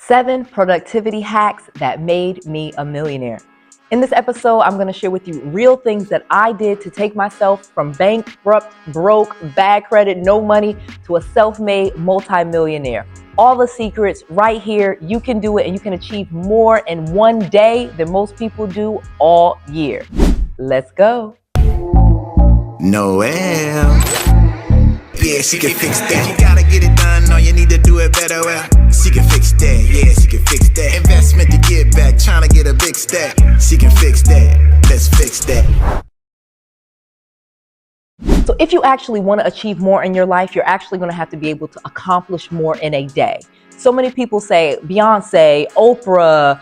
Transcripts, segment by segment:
7 productivity hacks that made me a millionaire. In this episode, I'm going to share with you real things that I did to take myself from bankrupt, broke, bad credit, no money to a self-made multimillionaire. All the secrets right here. You can do it and you can achieve more in one day than most people do all year. Let's go. Noel. Yeah, she can fix that. You gotta get it done, or you need to do it better. Well, she can fix that. Yeah, she can fix that. Investment to get back, trying to get a big stack. She can fix that. Let's fix that. So if you actually want to achieve more in your life, you're actually going to have to be able to accomplish more in a day. So many people say Beyonce, Oprah,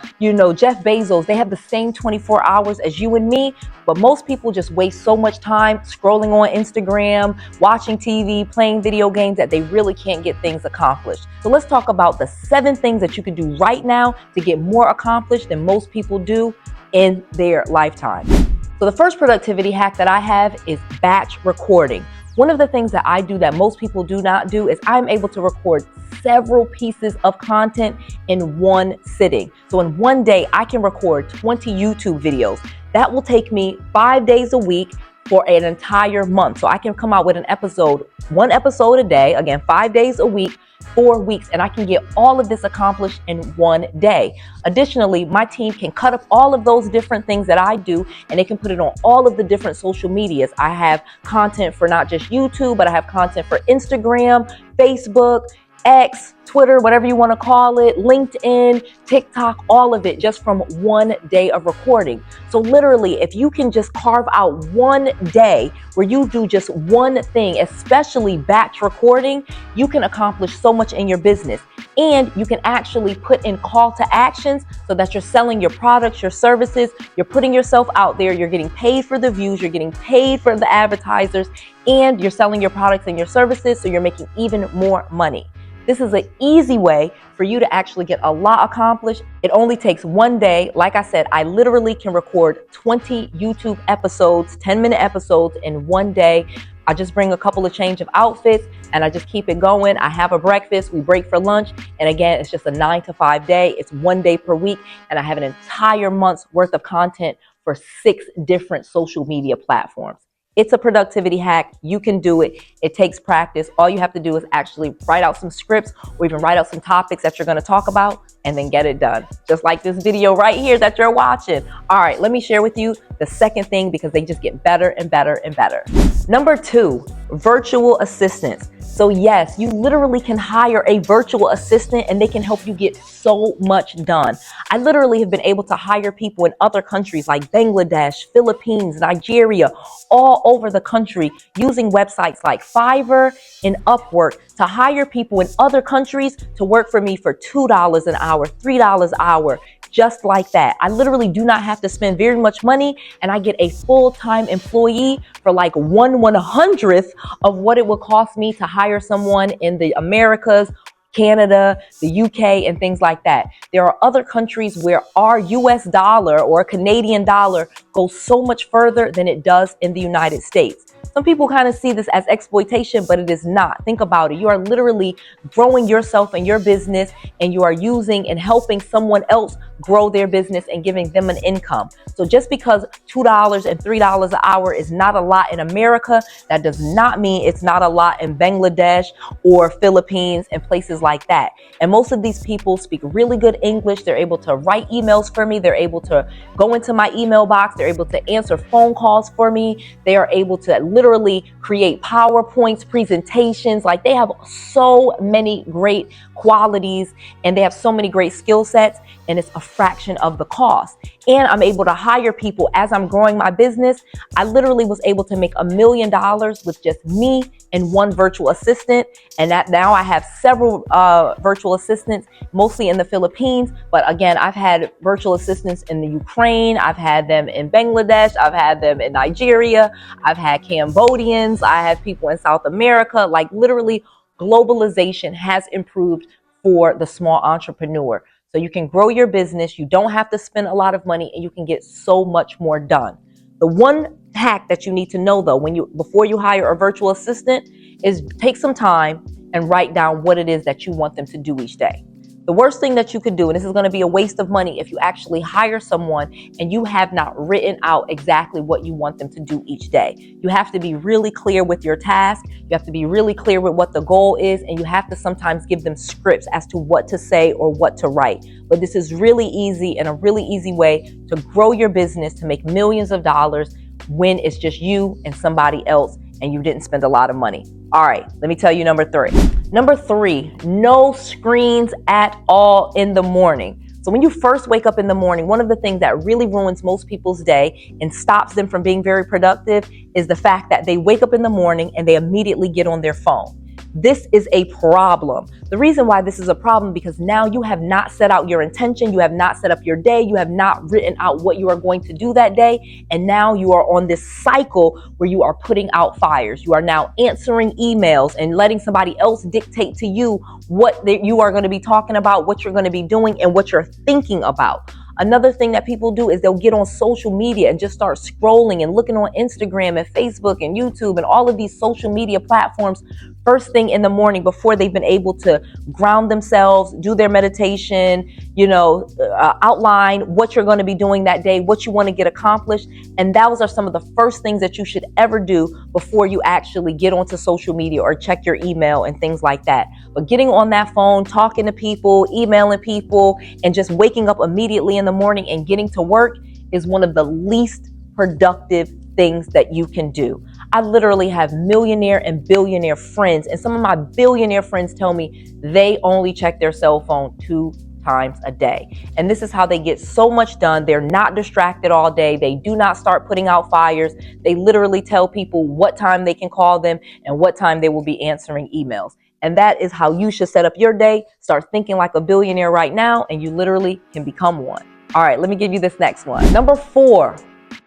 Jeff Bezos, they have the same 24 hours as you and me, but most people just waste so much time scrolling on Instagram, watching TV, playing video games that they really can't get things accomplished. So let's talk about the 7 things that you can do right now to get more accomplished than most people do in their lifetime. So the first productivity hack that I have is batch recording. One of the things that I do that most people do not do is I'm able to record several pieces of content in one sitting. So in one day, I can record 20 YouTube videos. That will take me 5 days a week for an entire month. So I can come out with one episode a day, again, 5 days a week, 4 weeks, and I can get all of this accomplished in one day. Additionally, my team can cut up all of those different things that I do, and they can put it on all of the different social medias. I have content for not just YouTube, but I have content for Instagram, Facebook, X, Twitter, whatever you want to call it, LinkedIn, TikTok, all of it just from one day of recording. So literally, if you can just carve out one day where you do just one thing, especially batch recording, you can accomplish so much in your business. And you can actually put in call to actions so that you're selling your products, your services, you're putting yourself out there, you're getting paid for the views, you're getting paid for the advertisers, and you're selling your products and your services, so you're making even more money. This is an easy way for you to actually get a lot accomplished. It only takes one day. Like I said, I literally can record 20 YouTube episodes, 10-minute episodes in one day. I just bring a couple of change of outfits and I just keep it going. I have a breakfast, we break for lunch. And again, it's just a 9 to 5 day. It's one day per week. And I have an entire month's worth of content for 6 different social media platforms. It's a productivity hack. You can do it. It takes practice. All you have to do is actually write out some scripts or even write out some topics that you're going to talk about and then get it done. Just like this video right here that you're watching. All right, let me share with you the second thing because they just get better and better and better. Number 2, virtual assistants. So yes, you literally can hire a virtual assistant and they can help you get so much done. I literally have been able to hire people in other countries like Bangladesh, Philippines, Nigeria, all over the country using websites like Fiverr and Upwork to hire people in other countries to work for me for $2 an hour, $3 an hour, just like that. I literally do not have to spend very much money and I get a full-time employee for like 1/100th of what it would cost me to hire someone in the Americas, Canada, the UK, and things like that. There are other countries where our US dollar or Canadian dollar goes so much further than it does in the United States. Some people kind of see this as exploitation, but it is not. Think about it. You are literally growing yourself and your business, and you are using and helping someone else grow their business and giving them an income. So just because $2 and $3 an hour is not a lot in America, that does not mean it's not a lot in Bangladesh or Philippines and places like that. And most of these people speak really good English. They're able to write emails for me. They're able to go into my email box. They're able to answer phone calls for me. They are able to literally create PowerPoints, presentations. Like, they have so many great qualities and they have so many great skill sets, and it's a fraction of the cost. And I'm able to hire people as I'm growing my business. I literally was able to make $1 million with just me and one virtual assistant. And that now I have several virtual assistants, mostly in the Philippines. But again, I've had virtual assistants in the Ukraine. I've had them in Bangladesh. I've had them in Nigeria. I've had Cambodians. I have people in South America. Like, literally, globalization has improved for the small entrepreneur. So you can grow your business. You don't have to spend a lot of money and you can get so much more done. The one hack that you need to know though, before you hire a virtual assistant, is take some time and write down what it is that you want them to do each day. The worst thing that you could do, and this is going to be a waste of money if you actually hire someone and you have not written out exactly what you want them to do each day. You have to be really clear with your task. You have to be really clear with what the goal is, and you have to sometimes give them scripts as to what to say or what to write. But this is really easy and a really easy way to grow your business, to make millions of dollars when it's just you and somebody else and you didn't spend a lot of money. All right, let me tell you number 3. Number 3, no screens at all in the morning. So when you first wake up in the morning, one of the things that really ruins most people's day and stops them from being very productive is the fact that they wake up in the morning and they immediately get on their phone. This is a problem. The reason why this is a problem, because now you have not set out your intention, you have not set up your day, you have not written out what you are going to do that day, and now you are on this cycle where you are putting out fires. You are now answering emails and letting somebody else dictate to you what you are going to be talking about, what you're going to be doing, and what you're thinking about. Another thing that people do is they'll get on social media and just start scrolling and looking on Instagram and Facebook and YouTube and all of these social media platforms first thing in the morning before they've been able to ground themselves, do their meditation, outline what you're going to be doing that day, what you want to get accomplished. And those are some of the first things that you should ever do before you actually get onto social media or check your email and things like that. But getting on that phone, talking to people, emailing people, and just waking up immediately in the morning and getting to work is one of the least productive things that you can do. I literally have millionaire and billionaire friends, and some of my billionaire friends tell me they only check their cell phone 2 times a day. And this is how they get so much done. They're not distracted all day. They do not start putting out fires. They literally tell people what time they can call them and what time they will be answering emails. And that is how you should set up your day. Start thinking like a billionaire right now, and you literally can become one. All right, let me give you this next one. Number 4,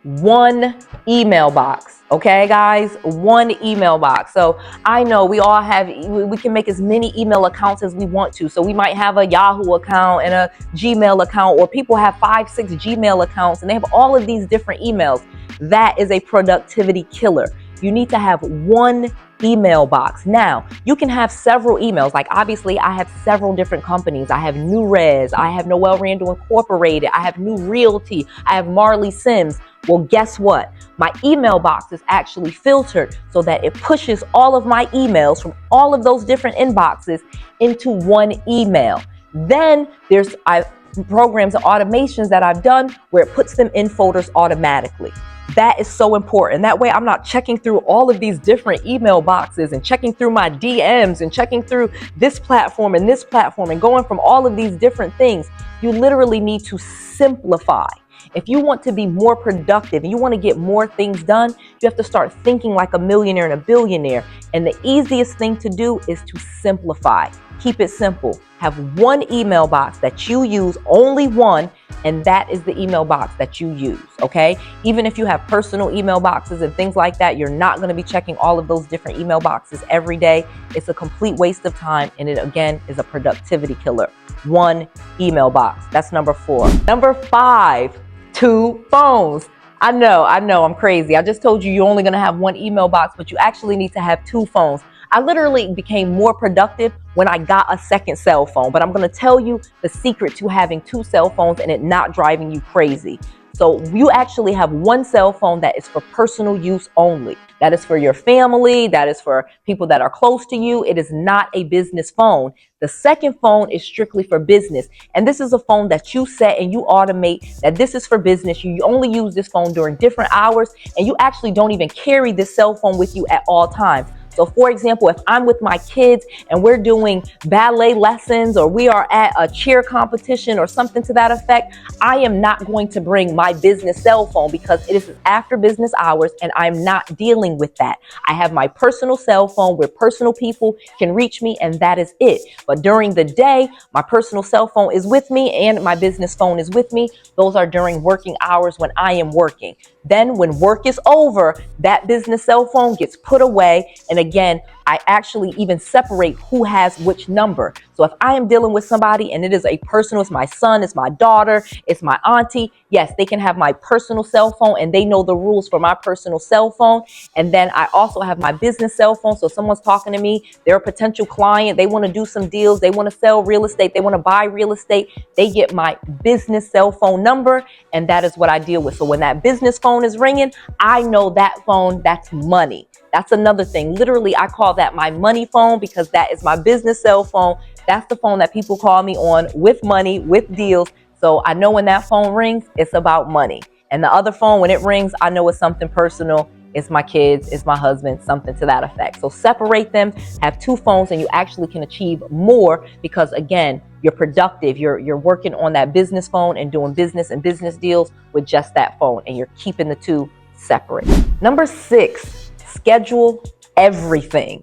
one email box. Okay, guys, one email box. So I know we can make as many email accounts as we want to. So we might have a Yahoo account and a Gmail account, or people have 5, 6 Gmail accounts and they have all of these different emails. That is a productivity killer. You need to have one email box. Now, you can have several emails. Like, obviously, I have several different companies. I have New Res, I have Noel Randall Incorporated, I have New Realty, I have Marley Sims. Well, guess what? My email box is actually filtered so that it pushes all of my emails from all of those different inboxes into one email. Then there's programs and automations that I've done where it puts them in folders automatically. That is so important. That way I'm not checking through all of these different email boxes and checking through my DMs and checking through this platform and going from all of these different things. You literally need to simplify. If you want to be more productive and you want to get more things done, you have to start thinking like a millionaire and a billionaire. And the easiest thing to do is to simplify. Keep it simple. Have one email box that you use, only one, and that is the email box that you use, okay? Even if you have personal email boxes and things like that, you're not going to be checking all of those different email boxes every day. It's a complete waste of time, and it, again, is a productivity killer. One email box. That's number 4. Number 5, 2 phones. I know, I'm crazy. I just told you you're only going to have one email box, but you actually need to have 2 phones. I literally became more productive when I got a second cell phone, but I'm going to tell you the secret to having 2 cell phones and it not driving you crazy. So you actually have one cell phone that is for personal use only. That is for your family. That is for people that are close to you. It is not a business phone. The second phone is strictly for business. And this is a phone that you set and you automate that this is for business. You only use this phone during different hours, and you actually don't even carry this cell phone with you at all times. So for example, if I'm with my kids and we're doing ballet lessons or we are at a cheer competition or something to that effect, I am not going to bring my business cell phone because it is after business hours and I'm not dealing with that. I have my personal cell phone where personal people can reach me, and that is it. But during the day, my personal cell phone is with me and my business phone is with me. Those are during working hours when I am working. Then when work is over, that business cell phone gets put away. And again, I actually even separate who has which number. So if I am dealing with somebody and it is a personal, it's my son, it's my daughter, it's my auntie, yes, they can have my personal cell phone and they know the rules for my personal cell phone. And then I also have my business cell phone. So if someone's talking to me, they're a potential client, they want to do some deals, they want to sell real estate, they want to buy real estate, they get my business cell phone number, and that is what I deal with. So when that business phone is ringing, I know that phone, that's money. That's another thing. Literally, I call that my money phone because that is my business cell phone. That's the phone that people call me on with money, with deals. So I know when that phone rings, it's about money. And the other phone, when it rings, I know it's something personal. It's my kids, it's my husband, something to that effect. So separate them, have two phones, and you actually can achieve more because, again, you're productive. You're working on that business phone and doing business and business deals with just that phone, and you're keeping the two separate. Number 6, schedule everything.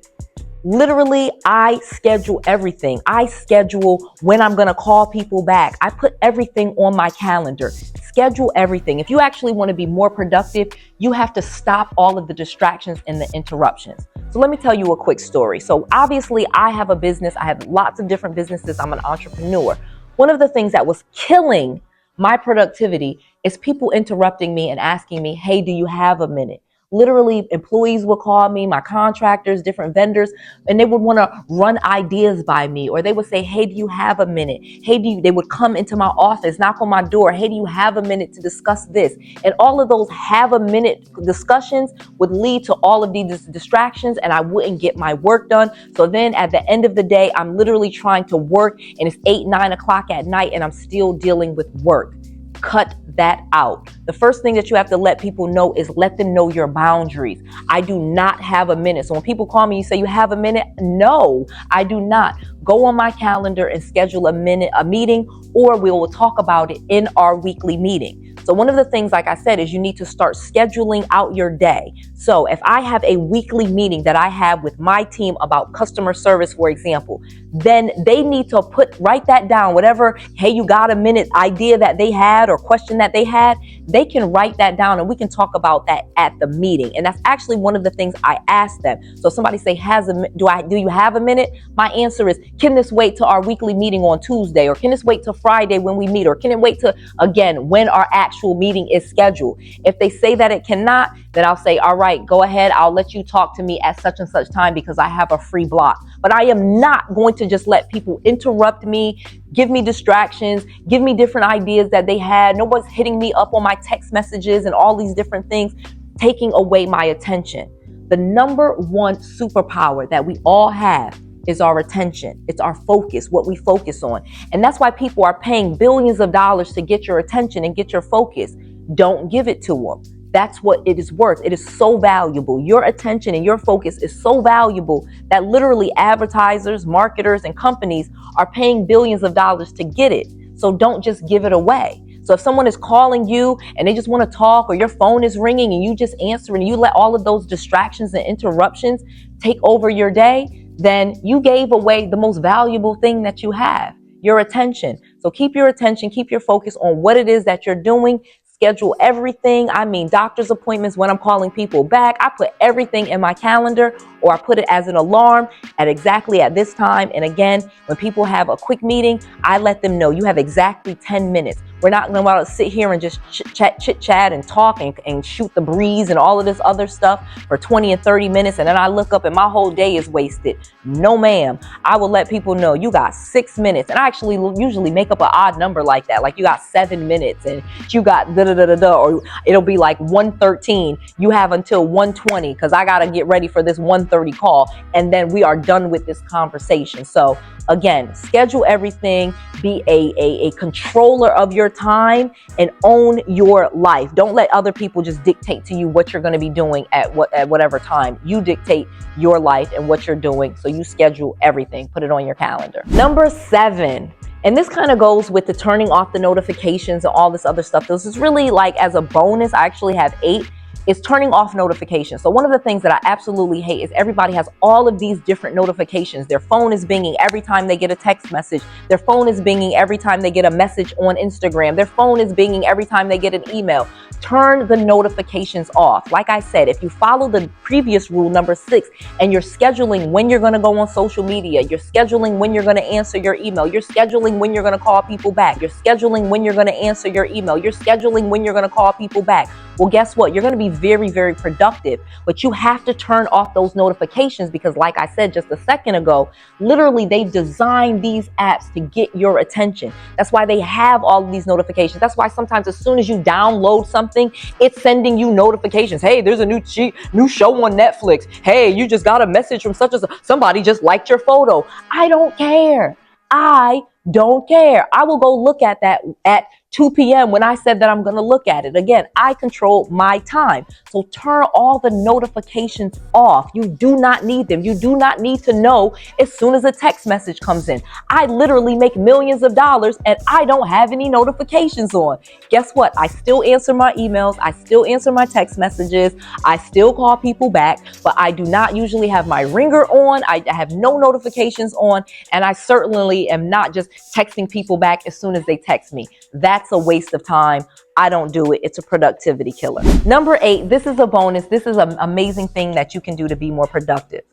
Literally, I schedule everything. I schedule when I'm going to call people back. I put everything on my calendar. Schedule everything. If you actually want to be more productive, you have to stop all of the distractions and the interruptions. So let me tell you a quick story. So obviously, I have a business. I have lots of different businesses. I'm an entrepreneur. One of the things that was killing my productivity is people interrupting me and asking me, hey, do you have a minute? Literally, employees would call me, my contractors, different vendors, and they would want to run ideas by me, or they would say, hey, do you have a minute? Hey, they would come into my office, knock on my door. Hey, do you have a minute to discuss this? And all of those have a minute discussions would lead to all of these distractions, and I wouldn't get my work done. So then at the end of the day, I'm literally trying to work, and it's 8, 9 o'clock at night, and I'm still dealing with work. Cut that out. The first thing that you have to let people know is let them know your boundaries. I do not have a minute. So when people call me, you say you have a minute? No, I do not. Go on my calendar and schedule a meeting, or we will talk about it in our weekly meeting. So one of the things, like I said, is you need to start scheduling out your day. So if I have a weekly meeting that I have with my team about customer service, for example, then they need to write that down, whatever, hey, you got a minute idea that they had or question that they had, they can write that down and we can talk about that at the meeting. And that's actually one of the things I ask them. So somebody say, do you have a minute? My answer is, can this wait till our weekly meeting on Tuesday? Or can this wait till Friday when we meet? Or can it wait till, again, when our actual meeting is scheduled? If they say that it cannot, then I'll say, all right, go ahead. I'll let you talk to me at such and such time because I have a free block. But I am not going to just let people interrupt me, give me distractions, give me different ideas that they had. No one's hitting me up on my text messages and all these different things, taking away my attention. The number one superpower that we all have is our attention. It's our focus, what we focus on. And that's why people are paying billions of dollars to get your attention and get your focus. Don't give it to them. That's what it is worth. It is so valuable. Your attention and your focus is so valuable that literally advertisers, marketers, and companies are paying billions of dollars to get it. So don't just give it away. So if someone is calling you and they just want to talk, or your phone is ringing and you just answer and you let all of those distractions and interruptions take over your day, then you gave away the most valuable thing that you have, your attention. So keep your attention, keep your focus on what it is that you're doing. Schedule everything. I mean, doctor's appointments, when I'm calling people back, I put everything in my calendar, or I put it as an alarm at exactly at this time. And again, when people have a quick meeting, I let them know you have exactly 10 minutes. We're not going to sit here and just chit chat and talk and shoot the breeze and all of this other stuff for 20 and 30 minutes. And then I look up and my whole day is wasted. No, ma'am. I will let people know you got 6 minutes. And I actually usually make up an odd number like that. Like you got 7 minutes and you got or it'll be like 1:13. You have until 1:20 because I got to get ready for this 1:30 call. And then we are done with this conversation. So again, schedule everything, be a controller of your time and own your life. Don't let other people just dictate to you what you're going to be doing at whatever time. You dictate your life and what you're doing. So you schedule everything, put it on your calendar. Number 7. And this kind of goes with the turning off the notifications and all this other stuff. This is really like as a bonus. I actually have 8. is turning off notifications. So one of the things that I absolutely hate is everybody has all of these different notifications. Their phone is binging every time they get a text message. Their phone is binging every time they get a message on Instagram. Their phone is binging every time they get an email. Turn the notifications off. Like I said, if you follow the previous rule, number 6, and you're scheduling when you're going to go on social media, you're scheduling when you're going to answer your email, you're scheduling when you're going to call people back, you're scheduling when you're going to answer your email, you're scheduling when you're going to call people back. Well, guess what? You're going to be very, very productive, but you have to turn off those notifications because, like I said just a second ago, literally they've designed these apps to get your attention. That's why they have all of these notifications. That's why sometimes as soon as you download something, it's sending you notifications. Hey, there's a new show on Netflix. Hey, you just got a message from such and such. Somebody just liked your photo. I don't care. I don't care. I will go look at that at 2 p.m. when I said that I'm going to look at it. Again, I control my time. So turn all the notifications off. You do not need them. You do not need to know as soon as a text message comes in. I literally make millions of dollars and I don't have any notifications on. Guess what? I still answer my emails. I still answer my text messages. I still call people back, but I do not usually have my ringer on. I have no notifications on, and I certainly am not just texting people back as soon as they text me. That's a waste of time. I don't do it. It's a productivity killer. Number 8, this is a bonus. This is an amazing thing that you can do to be more productive.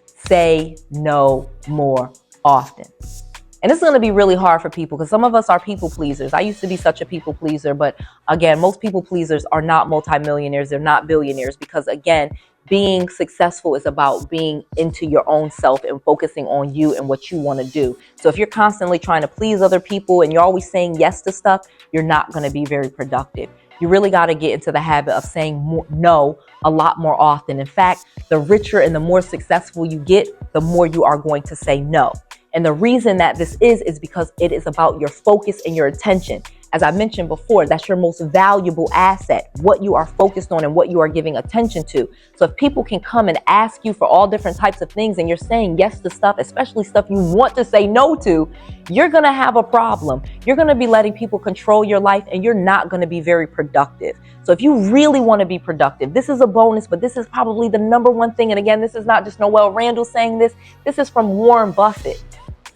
Say no more often. And it's going to be really hard for people because some of us are people pleasers. I used to be such a people pleaser, but again, most people pleasers are not multimillionaires. They're not billionaires because, again, being successful is about being into your own self and focusing on you and what you want to do. So if you're constantly trying to please other people and you're always saying yes to stuff, you're not going to be very productive. You really got to get into the habit of saying no a lot more often. In fact, the richer and the more successful you get, the more you are going to say no. And the reason that this is because it is about your focus and your attention. As I mentioned before, that's your most valuable asset, what you are focused on and what you are giving attention to. So if people can come and ask you for all different types of things and you're saying yes to stuff, especially stuff you want to say no to, you're going to have a problem. You're going to be letting people control your life and you're not going to be very productive. So if you really want to be productive, this is a bonus, but this is probably the number one thing. And again, this is not just Noelle Randall saying this. This is from Warren Buffett.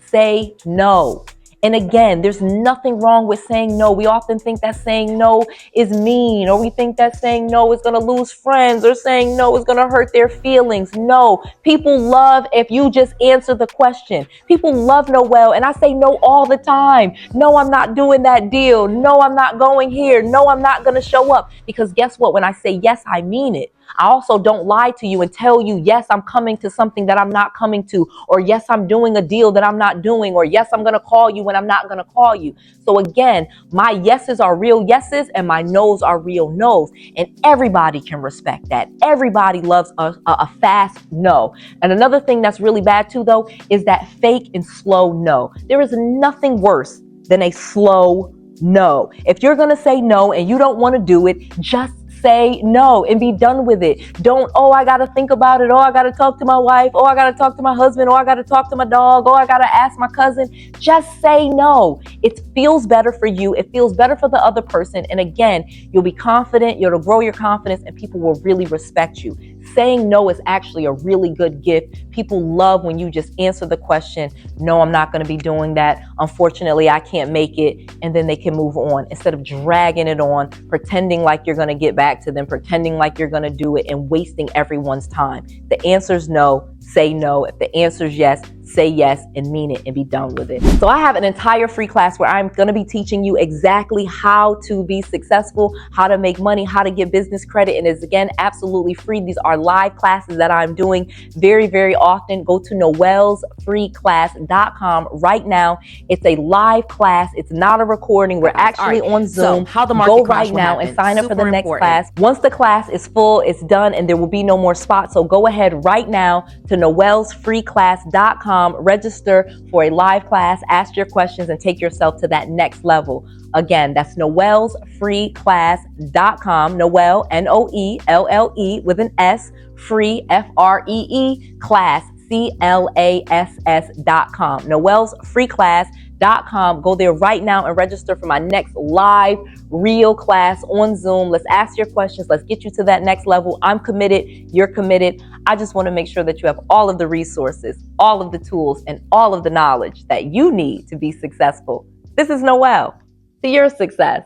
Say no. And again, there's nothing wrong with saying no. We often think that saying no is mean, or we think that saying no is going to lose friends, or saying no is going to hurt their feelings. No, people love if you just answer the question. People love Noelle, and I say no all the time. No, I'm not doing that deal. No, I'm not going here. No, I'm not going to show up. Because guess what? When I say yes, I mean it. I also don't lie to you and tell you, yes, I'm coming to something that I'm not coming to, or yes, I'm doing a deal that I'm not doing, or yes, I'm going to call you when I'm not going to call you. So again, my yeses are real yeses and my no's are real no's. And everybody can respect that. Everybody loves a fast no. And another thing that's really bad too, though, is that fake and slow no. There is nothing worse than a slow no. If you're going to say no and you don't want to do it, just say no and be done with it. Don't, I got to think about it. I got to talk to my wife. I got to talk to my husband. I got to talk to my dog. I got to ask my cousin. Just say no. It feels better for you. It feels better for the other person. And again, you'll be confident. You'll grow your confidence and people will really respect you. Saying no is actually a really good gift. People love when you just answer the question, no, I'm not going to be doing that. Unfortunately, I can't make it. And then they can move on instead of dragging it on, pretending like you're going to get back to them, pretending like you're going to do it and wasting everyone's time. The answer is no. Say no. If the answer is yes, say yes and mean it and be done with it. So I have an entire free class where I'm going to be teaching you exactly how to be successful, how to make money, how to get business credit. And it's, again, absolutely free. These are live classes that I'm doing very, very often. Go to noellsfreeclass.com right now. It's a live class. It's not a recording. We're actually on Zoom. So how the market Go crash right will now happen. and sign up for the Super next important. class. Once the class is full, it's done and there will be no more spots. So go ahead right now to noellsfreeclass.com, register for a live class, ask your questions and take yourself to that next level. Again, that's noellsfreeclass.com, Noelle, Noelle with an S, free, Free, class, CLASS.com, noellsfreeclass.com. noellesuccessful.com. Go there right now and register for my next live real class on Zoom. Let's ask your questions. Let's get you to that next level. I'm committed. You're committed. I just want to make sure that you have all of the resources, all of the tools, and all of the knowledge that you need to be successful. This is Noelle. To your success.